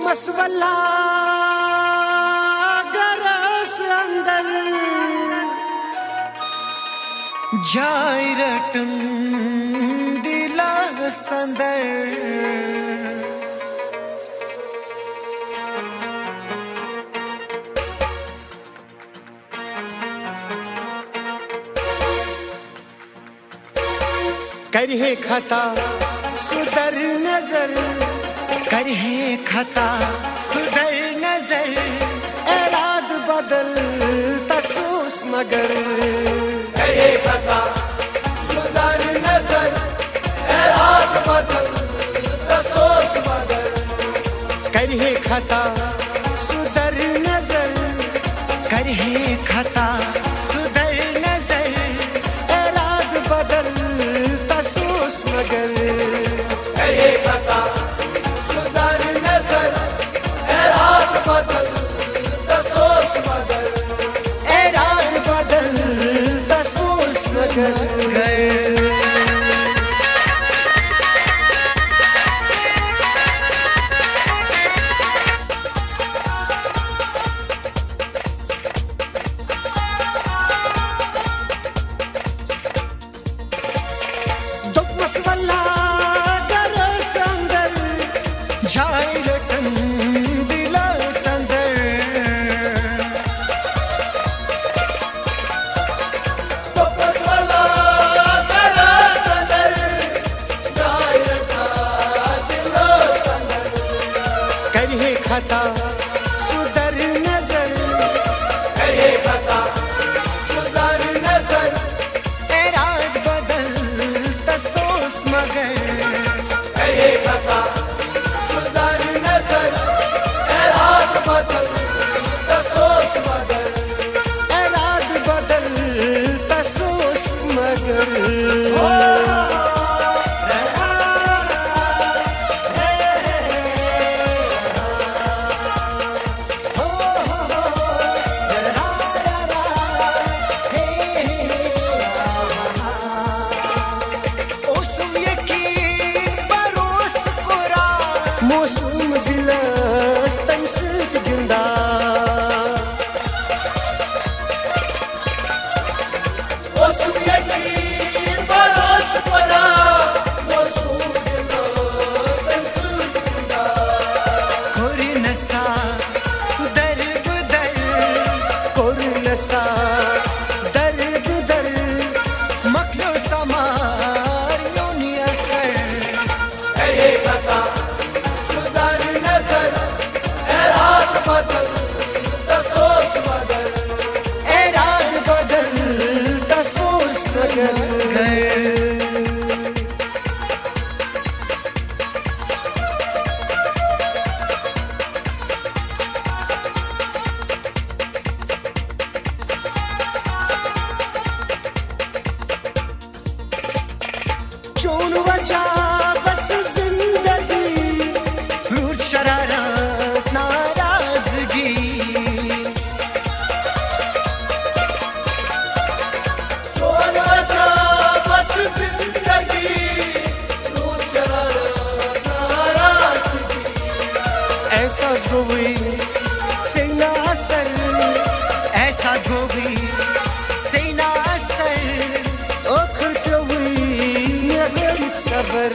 दोकमस वल्ला गरस अंदर जाय रटन दिला संदर करहे खता सुधर नजर करहे खता सुधर नजर इराद बदल तसूस मगर करहे खता सुधर नजर इराद बदल तसूस मगर करहे खता सुधर नजर करहे खता सुधर नजर इराद बदल तसूस मगर करहे खता सुधर नजर इराद बदल तसूस मगर इराद बदल तसूस मगर दोकमस वल्ला गरस अंदर जाय रटन दिला संदर दोकमस वल्ला गरस अंदर जाय रटा दिला संदर करहे खता सुधर नजर करहे खता सुधर नजर इराद बदल तसूस मगर करहे खता सुधर नजर इराद बदल तसूस मगर इराद बदल तसूस मगर मौसम दिलस तम सत गिंदा मौसम यकीन बरस पड़ा मौसम दिलस तम सत गिंदा कोर नसा दर बदर कोर नसा दर बदर मखलो समार योनी असर करहे खता सुधर नजर इराद बदल तसूस मगर इराद बदल तसूस मगर चोन वजह बस जिंदगी रूर शरारत नाराजगी चोर वजह बस जिंदगी रूठ शरारत नाराजगी एहसास गोवी सेना असर एहसास गोवी सेना असर ओखर प्यवी मेहर सबर